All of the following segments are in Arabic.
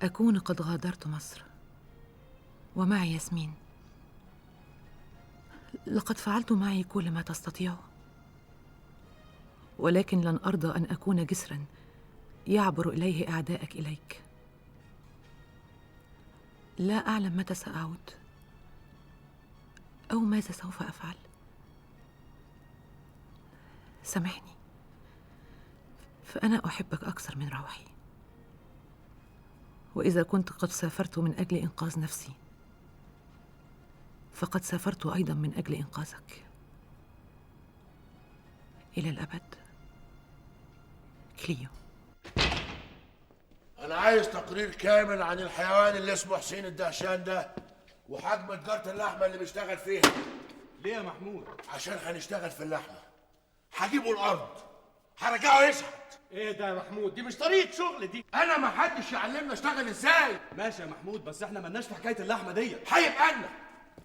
أكون قد غادرت مصر ومعي ياسمين. لقد فعلت معي كل ما تستطيع، ولكن لن أرضى أن أكون جسراً يعبر إليه أعداءك إليك. لا أعلم متى سأعود أو ماذا سوف أفعل. سامحني، فأنا أحبك أكثر من روحي، وإذا كنت قد سافرت من أجل إنقاذ نفسي فقد سافرت أيضا من أجل إنقاذك. إلى الأبد. كليو. أنا عايز تقرير كامل عن الحيوان اللي اسمه حسين الدهشان ده وحجم تجارة اللحمة اللي بيشتغل فيها. ليه يا محمود؟ عشان هنشتغل في اللحمة، هجيبه الأرض، هرجعه يشحت. ايه ده يا محمود؟ دي مش طريقة شغل دي. أنا ما حدش يعلمنا اشتغل إزاي. ماشي يا محمود، بس احنا مالناش في حكاية اللحمة دي. هيبقى لنا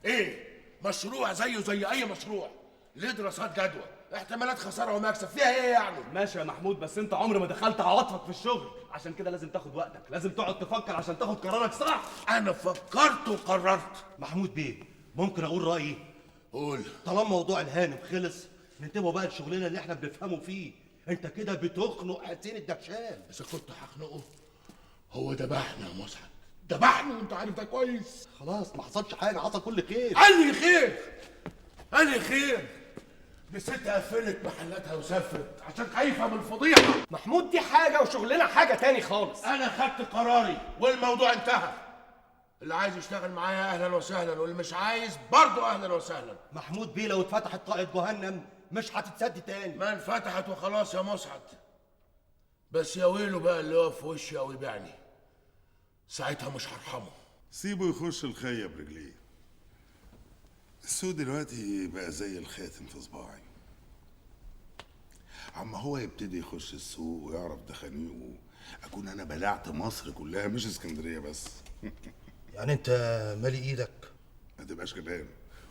إيه؟ مشروع زيه زي أي مشروع، ليه دراسات جدوى، احتمالات خسارة ومكسب، فيها إيه يعني؟ ماشي يا محمود، بس انت عمر ما دخلت عواطفك في الشغل، عشان كده لازم تاخد وقتك، لازم تقعد تفكر عشان تاخد قرارك صح. أنا فكرت وقررت. محمود بيه، ممكن اقول رايي؟ قول. طالما موضوع الهانم خلص، ننتبهوا بقى لشغلنا اللي احنا بنفهمه فيه. انت كده بتخنق حسين الدهشان. إذا كنت هخنقه هو دبحنا يا مسعد، دبحنا وأنت عارف ده كويس. خلاص ما حصلش حاجه، حصل كل خير. أنهي خير؟ أنهي خير؟ دي ست قفلت محلاتها وسافرت عشان خايفة من الفضيحة. محمود دي حاجة وشغلنا حاجة تاني خالص. أنا خدت قراري والموضوع انتهى. اللي عايز يشتغل معايا أهلا وسهلا، واللي مش عايز برضه أهلا وسهلا. محمود بيه، لو اتفتحت طاقه جهنم مش هتتسد تاني. ما انفتحت وخلاص يا مسعد، بس يا ويله بقى اللي يقف في وشي أو يبيعني، ساعتها مش هرحمه. سيبه يخش الخية برجليه. السوق دلوقتي بقى زي الخاتم في صباعي. عما هو يبتدي يخش السوق ويعرف دخانيقه، اكون انا بلعت مصر كلها مش اسكندريه بس. يعني انت مالي ايدك؟ ما تبقاش كده،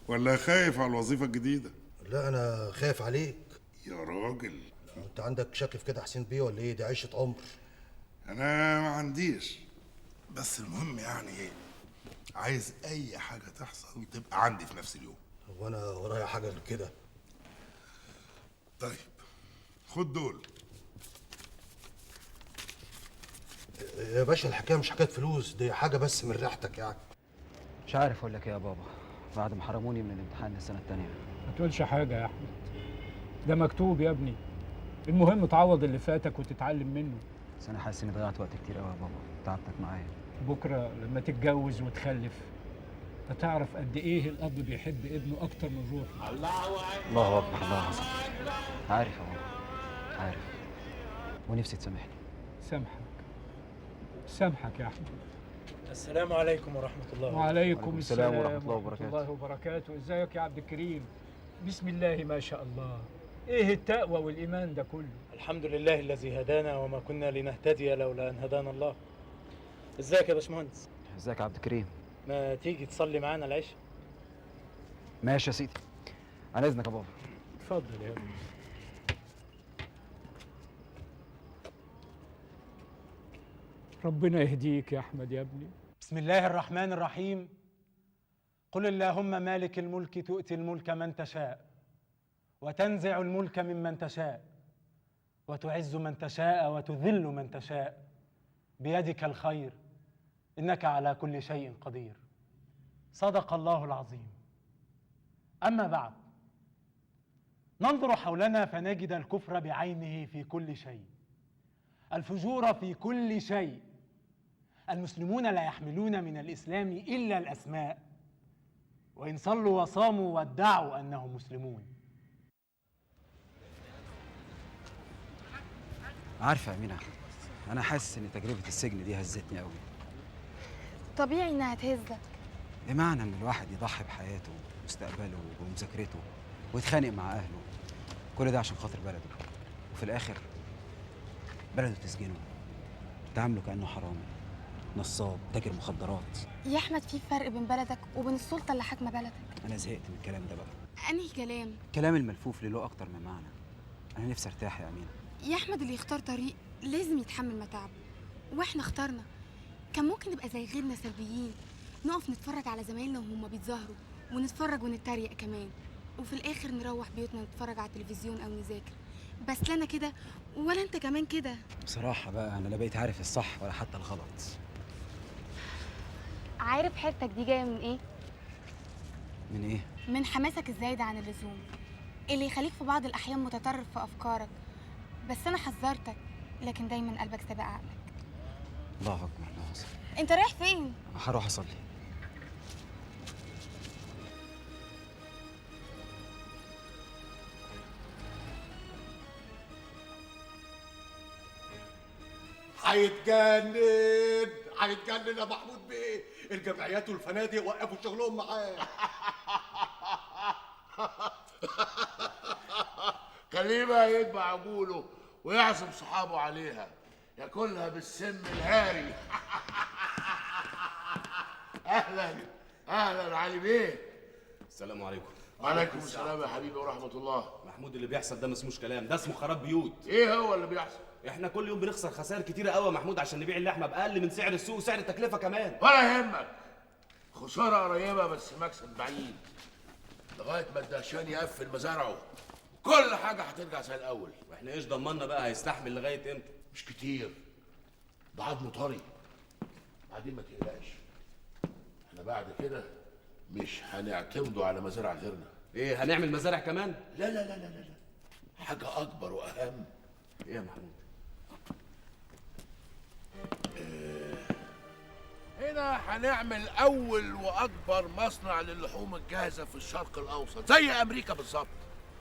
ولا خايف على الوظيفه الجديده؟ لا انا خايف عليك يا راجل. انت عندك شك في كده حسين بيه ولا ايه؟ دي عيشه عمر. انا ما عنديش، بس المهم يعني ايه، عايز اي حاجه تحصل تبقى عندي في نفس اليوم. هو انا ورايا حاجه غير كده؟ طيب خد دول. يا باشا الحكايه مش حكايه فلوس، دي حاجه بس من ريحتك يعني. مش عارف اقول لك ايه يا بابا، بعد ما حرموني من الامتحان السنه الثانيه. ما تقولش حاجة يا أحمد، ده مكتوب يا ابني. المهم تعوض اللي فاتك وتتعلم منه. بس انا حاسس اني ضيعت وقت كتير قوي يا بابا، تعبتك معايا. بكرة لما تتجوز وتخلف هتعرف قد إيه الأب بيحب ابنه أكتر من روحه. الله اكبر، الله اعظم. عارف يا بابا، عارف، ونفسي تسامحني. سامحك يا أحمد. السلام عليكم ورحمة الله. وعليكم السلام ورحمة الله وبركاته. الله وبركاته. ازيك يا عبد الكريم؟ بسم الله ما شاء الله. ايه التقوى والإيمان ده كله؟ الحمد لله الذي هدانا وما كنا لنهتدي لولا أن هدانا الله. ازيك يا باشمهندس؟ ازيك يا عبد الكريم؟ ما تيجي تصلي معانا العشاء؟ ماشي يا سيدي، على اذنك يا بابا. اتفضل يا ابني. ربنا يهديك يا أحمد يا ابني. بسم الله الرحمن الرحيم. قل اللهم مالك الملك تؤتي الملك من تشاء وتنزع الملك ممن تشاء وتعز من تشاء وتذل من تشاء بيدك الخير إنك على كل شيء قدير. صدق الله العظيم. أما بعد، ننظر حولنا فنجد الكفر بعينه في كل شيء، الفجور في كل شيء. المسلمون لا يحملون من الإسلام إلا الأسماء، وإن صلوا وصاموا وادعوا أنهم مسلمون. عارفه يا أمينة، انا حاسس ان تجربه السجن دي هزتني قوي. طبيعي انها تهزك. بمعنى ان الواحد يضحي بحياته ومستقبله ومذاكرته ويتخانق مع اهله، كل ده عشان خاطر بلده، وفي الاخر بلده تسجنه، تعامله كانه حرامي، نصاب، تاجر مخدرات. يا احمد في فرق بين بلدك وبين السلطه اللي حاكمه بلدك. انا زهقت من الكلام ده بقى. انهي كلام؟ كلام الملفوف اللي له اكتر من معنى. انا نفسي ارتاح يا أمينة. يا احمد اللي يختار طريق لازم يتحمل متاعبه، واحنا اخترنا. كان ممكن نبقى زي غيرنا سلبيين، نقف نتفرج على زمايلنا وهم بيتظاهروا، ونتفرج ونتريق كمان، وفي الاخر نروح بيوتنا نتفرج على التلفزيون او نذاكر. بس لا انا كده ولا انت كمان كده. بصراحة بقى أنا لا بقيت عارف الصح ولا حتى الغلط. عارف حيرتك دي جايه من ايه؟ من إيه؟ من حماسك الزايد عن اللزوم، اللي يخليك في بعض الاحيان متطرف في افكارك. بس انا حذرتك، لكن دايما قلبك سابق عقلك. الله أكبر، الله أكبر. انت رايح فين؟ هروح أصلي. هيتجنن يا محمود بيه. الجمعيات والفنادق وقفوا شغلهم معاه. خليه بقى يتبع عقوله ويعزم صحابه عليها، ياكلها بالسم الهاري. اهلا اهلا علي بيه. السلام عليكم. وعليكم السلام يا حبيبي ورحمه الله. محمود، اللي بيحصل ده ما اسموش كلام، ده اسمه خراب بيوت. ايه هو اللي بيحصل؟ احنا كل يوم بنخسر خسائر كتيره قوي يا محمود عشان نبيع اللحمه باقل من سعر السوق وسعر التكلفه كمان. ولا يهمك، خساره قريبه بس مكسب بعيد، لغايه ما الدهشان يقفل مزارعه كل حاجه هترجع زي الاول. واحنا ايش ضمننا بقى هيستحمل لغايه امتى؟ مش كتير، ده عضمه طري. بعدين ما تقلقش، احنا بعد كده مش هنعتمدوا على مزارع غيرنا. ايه، هنعمل مزارع كمان؟ لا لا لا لا لا، حاجه اكبر واهم. ايه يا محمود؟ هنا هنعمل اول واكبر مصنع للحوم الجاهزه في الشرق الاوسط، زي امريكا بالظبط.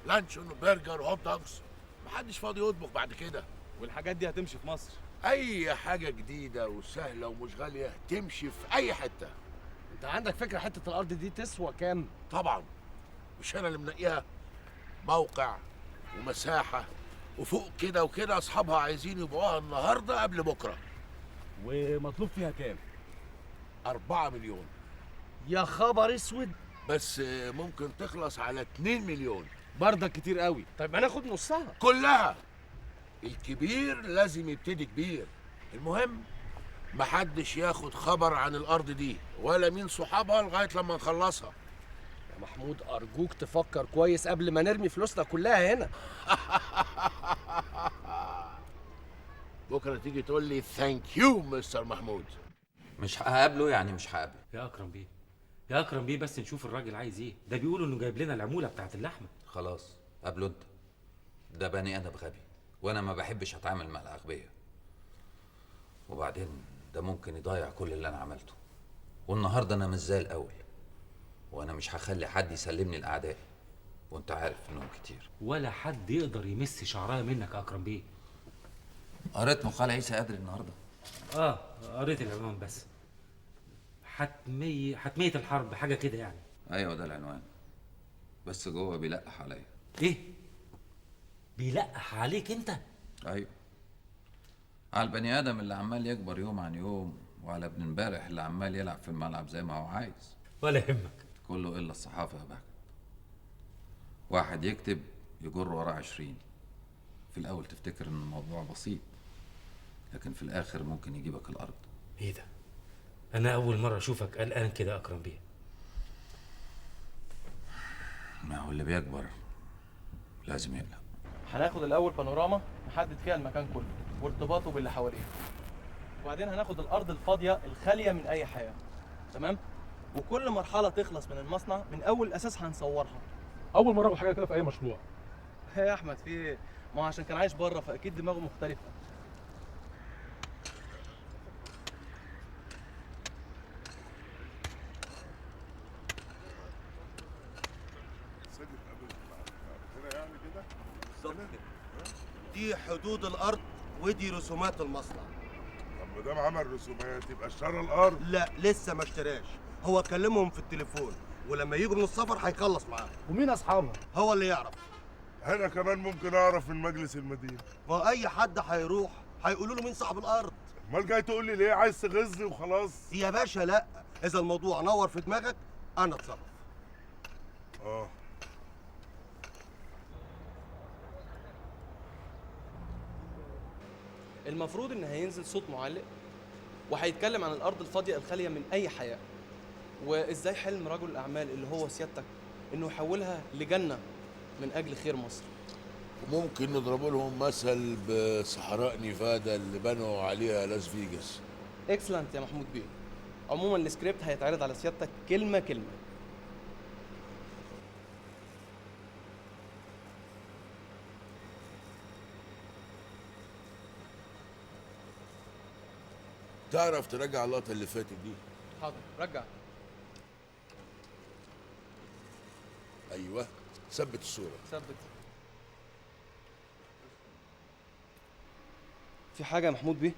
لانشون وبرجر وهوت دوجز، محدش فاضي يطبخ بعد كده. والحاجات دي هتمشي في مصر؟ اي حاجه جديده وسهله ومش غاليه تمشي في اي حته. انت عندك فكره حته الارض دي تسوى كام؟ طبعا، مش انا اللي منقيها. موقع ومساحه وفوق كده وكده اصحابها عايزين يبيعوها النهارده قبل بكره. ومطلوب فيها كام؟ 4 مليون. يا خبر اسود. بس ممكن تخلص على 2 مليون. برضك كتير قوي. طيب ما ناخد نصها كلها. الكبير لازم يبتدي كبير. المهم محدش ياخد خبر عن الارض دي ولا مين صحابها لغايه لما نخلصها. يا محمود ارجوك تفكر كويس قبل ما نرمي فلوسنا كلها هنا. بكره تيجي تقول لي ثانك يو مستر محمود. مش هقابله يعني مش هقابله. يا اكرم بيه، يا اكرم بيه، بس نشوف الراجل عايز ايه. ده بيقولوا انه جايب لنا العموله بتاعت اللحمه. خلاص قابله انت، ده بني ادم غبي وانا ما بحبش اتعامل مع الاغبياء. وبعدين ده ممكن يضيع كل اللي انا عملته، والنهارده انا مش زي الاول، وانا مش هخلي حد يسلمني لاعدائي، وانت عارف انهم كتير. ولا حد يقدر يمس شعرايه منك يا اكرم بيه. قريت مقال عيسى قادر النهارده؟ قريت العنوان بس. حتمية الحرب، حاجة كده يعني. ايوه ده العنوان، بس جوه بيلقح عليا. ايه؟ بيلقح عليك انت؟ ايوه، على البني ادم اللي عمال يكبر يوم عن يوم، وعلى ابن امبارح اللي عمال يلعب في الملعب زي ما هو عايز. ولا يهمك. كله الا الصحافه يا بهجت. واحد يكتب يجر وراه 20. في الاول تفتكر ان الموضوع بسيط، لكن في الاخر ممكن يجيبك الارض. ايه ده؟ انا اول مره اشوفك قلقان كده يا اكرم بيه. ما هو اللي بيكبر لازم يقلق. هناخد الاول بانوراما نحدد فيها المكان كله وارتباطه باللي حواليه، وبعدين هناخد الارض الفاضيه الخاليه من اي حياه. تمام؟ وكل مرحله تخلص من المصنع من اول الاساس هنصورها. اول مره اعمل حاجه كده في اي مشروع. يا احمد في ايه؟ ما هو عشان كان عايش بره فاكيد دماغه مختلفه. دي حدود الارض ودي رسومات المصنع. طب ما دام عمل رسومات يبقى اشترى الارض؟ لا لسه ما اشتراش، هو كلمهم في التليفون ولما يجوا من السفر هيخلص معاهم. ومين اصحابها؟ هو اللي يعرف. انا كمان ممكن اعرف من مجلس المدينه. ما اي حد هيروح هيقولوا له مين صاحب الارض. امال جاي تقول لي ليه؟ عايز تغزني وخلاص؟ يا باشا لا، اذا الموضوع نور في دماغك انا اتصرف. المفروض ان هينزل صوت معلق وهيتكلم عن الارض الفاضيه الخاليه من اي حياه، وازاي حلم رجل الاعمال اللي هو سيادتك انه يحولها لجنه من اجل خير مصر. ممكن نضرب لهم مثل بصحراء نيفادا اللي بنوا عليها لاس فيجاس. اكسلنت يا محمود بيه. عموما السكريبت هيتعرض على سيادتك كلمه كلمه. تعرف تراجع اللقطه اللي فاتت دي؟ حاضر، رجع. ايوه، ثبت الصوره. ثبت. في حاجه يا محمود بيه؟